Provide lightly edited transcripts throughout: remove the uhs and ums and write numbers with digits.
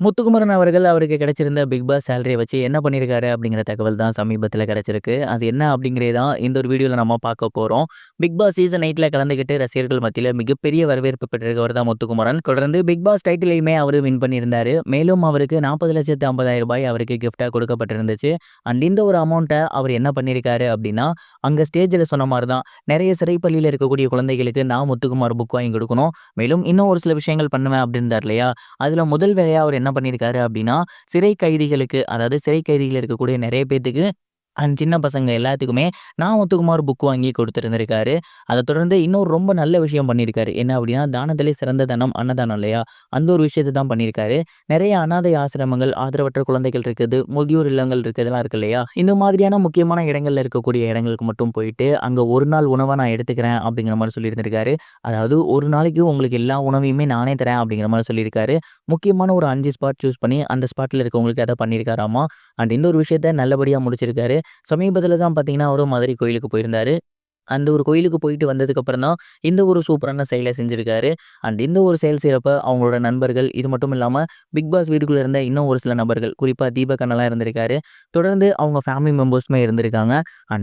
முத்துக்குமரன் அவர்கள் அவருக்கு கிடைச்சிருந்த big pass சேலரிய வச்சு என்ன பண்ணியிருக்காரு அப்படிங்கிற தகவல் தான் சமீபத்தில கிடைச்சிருக்கு. அது என்ன அப்படிங்கிறத தான் இந்த ஒரு வீடியோல நம்ம பார்க்க போறோம். பிக் பாஸ் சீசன் 8ல கலந்துக்கிட்டு ரசிகர்கள் மத்தியில மிகப்பெரிய வரவேற்பு பெற்றிருக்கவர் தான் முத்துக்குமரன். தொடர்ந்து பிக் பாஸ் டைட்டிலையுமே அவரு வின் பண்ணியிருந்தாரு. மேலும் அவருக்கு ரூ. 40,50,000 அவருக்கு கிஃப்ட்டா கொடுக்கப்பட்டிருந்துச்சு. அண்ட் இந்த ஒரு அமௌண்ட்ட அவர் என்ன பண்ணியிருக்காரு அப்படின்னா, அங்க ஸ்டேஜ்ல சொன்ன மாரி தான் நெறைய சிறைப்பள்ளியில இருக்கக்கூடிய குழந்தைகளுக்கு நான் முத்துக்குமார் புக் வாங்கி கொடுக்கணும். மேலும் இன்னும் ஒரு சில விஷயங்கள் பண்ணுவேன் அப்படின்றார் இல்லையா? அதுல முதல் வேலையா அவர் என்ன பண்ணியிருக்காரு அப்படின்னா, சிறை கைதிகளுக்கு அதாவது சிறை கைதிகள் இருக்கக்கூடிய நெறைய பேத்துக்கு அண்ட் சின்ன பசங்க எல்லாத்துக்குமே நான் முத்துக்குமார் புக் வாங்கி கொடுத்துருந்துருக்காரு. அத தொடர்ந்து இன்னொரு ரொம்ப நல்ல விஷயம் பண்ணியிருக்காரு. என்ன அப்படின்னா, தானத்திலே சிறந்த தானம் அன்னதானம் இல்லையா? அந்த ஒரு விஷயத்த தான் பண்ணியிருக்காரு. நெறைய அனாதை ஆசிரமங்கள், ஆதரவற்ற குழந்தைகள் இருக்குது, முதியோர் இல்லங்கள் இதெல்லாம் இருக்கு இல்லையா? இந்த மாதிரியான முக்கியமான இடங்கள்ல இருக்கக்கூடிய இடங்களுக்கு மட்டும் போயிட்டு, அங்க ஒரு நாள் உணவா நான் எடுத்துக்கிறேன் அப்படிங்கிற மாரி சொல்லியிருந்திருக்காரு. அதாவது ஒரு நாளைக்கு உங்களுக்கு எல்லா உணவையுமே நானே தரேன் அப்படிங்கிற மாரி சொல்லியிருக்காரு. முக்கியமான ஒரு 5 ஸ்பாட் சூஸ் பண்ணி அந்த ஸ்பாட்ல இருக்கவங்களுக்கு அத பண்ணியிருக்காராமா. அண்ட் இந்த ஒரு விஷயத்த நல்லபடியா முடிச்சிருக்காரு. சமீபத்தில தான் பார்த்தீங்கன்னா, அவரும் மதுரை கோயிலுக்கு போயிருந்தாரு. அந்த ஒரு கோயிலுக்கு போயிட்டு வந்ததுக்கப்புறம் தான், இந்த ஒரு சூப்பரான செயல செஞ்சிருக்காரு. அண்ட் இந்த ஒரு செயல் செய்றப்ப அவங்களோட நண்பர்கள், இது மட்டும் இல்லாம பிக் பாஸ் வீட்டுக்குள்ள இருந்த இன்னும் ஒரு சில நபர்கள், குறிப்பா தீபக் அண்ணன்லாம் இருந்திருக்காரு. தொடர்ந்து அவங்க ஃபேமிலி மெம்பர்ஸுமே இருந்திருக்காங்க.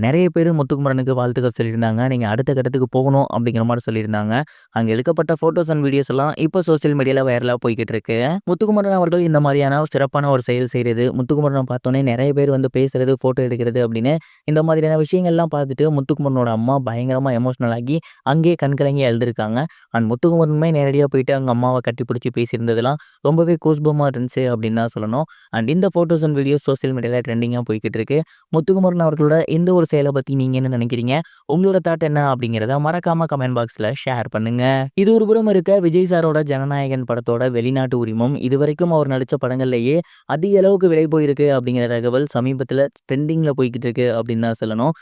நெறைய பேரு முத்துக்குமரனுக்கு வாழ்த்துக்கள் சொல்லியிருந்தாங்க. நீங்க அடுத்த கட்டத்துக்கு போகணும் அப்படிங்கிற மாரி சொல்லியிருந்தாங்க. அங்க எடுக்கப்பட்ட ஃபோட்டோஸ் அண்ட் வீடியோஸ் எல்லாம் இப்போ சோசியல் மீடியால வைரலா போய்க்கிட்டு இருக்கு. முத்துக்குமரன் அவர்கள் இந்த மாரியான சிறப்பான ஒரு செயல் செய்றது, முத்துக்குமரன பார்த்தோனே நெறைய பேர் வந்து பேசுறது, ஃபோட்டோ எடுக்கிறது அப்படின்னு இந்த மாதிரியான விஷயங்கள்லாம் பார்த்துட்டு முத்துக்குமரனோட அம்மா பயங்கரமா எமோஷனல் ஆகி அங்கேயே கண்கலங்கி அழுதுருக்காங்க. அண்ட் முத்துக்குமரனுமே நேரடியா போயிட்டு அவங்க அம்மாவ கட்டிப்பிடிச்சு பேசியிருந்ததெல்லாம் ரொம்பவே கூஸ்பமா இருந்துச்சு அப்படின்னு தான் சொல்லணும். அண்ட் இந்த ஃபோட்டோஸ் அண்ட் வீடியோஸ் சோசியல் மீடியால ட்ரெண்டிங்கா போய்க்கிட்டு இருக்கு. முத்துக்குமரன் அவர்களோட இந்த ஒரு செயல பத்தி நீங்க என்ன நினைக்கிறீங்க? உங்களோட தாட் என்ன அப்படிங்கிறத மறக்காம கமெண்ட் பாக்ஸ்ல ஷேர் பண்ணுங்க. இது ஒரு புறம் இருக்க விஜய் சாரோட ஜனநாயகன் படத்தோட வெளிநாட்டு உரிமம் இதுவரைக்கும் அவர் நடிச்ச படங்கள்லயே அதிக அளவுக்கு விலை போயிருக்கு அப்படிங்கிற தகவல் சமீபத்துல ட்ரெண்டிங்ல போய்க்கிட்டு இருக்கு அப்படின்னு தான் சொல்லணும்.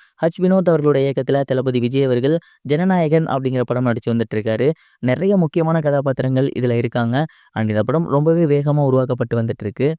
வினோத் அவர்களுடைய இயக்கத்துல தளபதி விஜய் அவர்கள் ஜனநாயகன் அப்படிங்கிற படம் நடிச்சு வந்துட்டு இருக்காரு. நிறைய முக்கியமான கதாபாத்திரங்கள் இதுல இருக்காங்க. அண்ட் இந்த படம் ரொம்பவே வேகமா உருவாக்கப்பட்டு வந்துட்டு இருக்கு.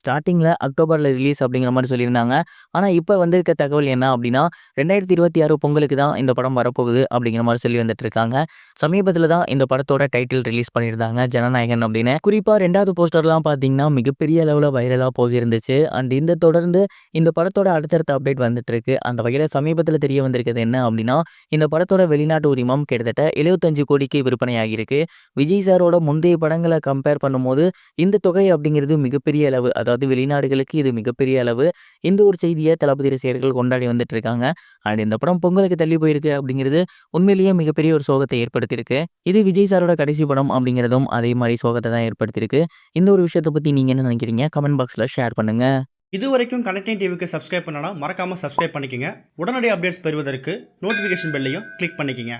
ஸ்டார்ட்டிங்ல அக்டோபர்ல ரிலீஸ் அப்படிங்கிற மாரி சொல்லியிருந்தாங்க. ஆனா, இப்ப வந்திருக்க தகவல் என்ன அப்படின்னா, 2026 பொங்கலுக்கு தான் இந்த படம் வரப்போகுது அப்படிங்கிற மாரி சொல்லி வந்துட்டு இருக்காங்க. சமீபத்தில தான் இந்த படத்தோட டைட்டில் ரிலீஸ் பண்ணியிருந்தாங்க. ஜனநாயகன் அப்படின்னு. குறிப்பா 2வது போஸ்டர்லாம் பார்த்தீங்கன்னா, மிகப்பெரிய அளவுல வைரலா போயிருந்துச்சு. அண்ட் இந்த தொடர்ந்து இந்த படத்தோட அடுத்தடுத்த அப்டேட் வந்துட்டு இருக்கு. அந்த வகையில சமீபத்தில தெரிய வந்திருக்கிறது என்ன அப்படின்னா, இந்த படத்தோட வெளிநாட்டு உரிமம் கிட்டத்தட்ட 75 கோடிக்கு விற்பனையாகியிருக்கு. விஜய் சாரோட முந்தைய படங்கள கம்பேர் பண்ணும்போது, இந்த தொகை அப்படிங்கிறது மிகப்பெரிய அளவு. அதாவது வெளிநாடுகளுக்கு இது மிகப்பெரிய அளவு. இந்த ஒரு செய்திய தளபதி ரசிகர்கள் கொண்டாடி வந்துட்டு இருக்காங்க. அண்ட் இந்த படம் பொங்கலுக்கு தள்ளி போயிருக்கு அப்படிங்கிறது உண்மையிலேயே மிகப்பெரிய ஒரு சோகத்தை ஏற்படுத்தியிருக்கு. இது விஜய் சாரோட கடைசி படம் அப்படிங்கிறதும் அதே மாரி சோகத்த தான் ஏற்படுத்தியிருக்கு. இந்த ஒரு விஷயத்த பத்தி நீங்க என்ன நினைக்கிறீங்க? கமெண்ட் பாக்ஸ்ல ஷேர் பண்ணுங்க. இதுவரைக்கும் கனெக்டிங் டிவிக்கு சப்ஸ்கிரைப் பண்ணனா மறக்காம சப்ஸ்கிரைப் பண்ணிக்கங்க. உடனடி அப்டேட்ஸ் பெறுவதற்கு நோட்டிஃபிகேஷன் பெல்லையும் கிளிக் பண்ணிக்கங்க.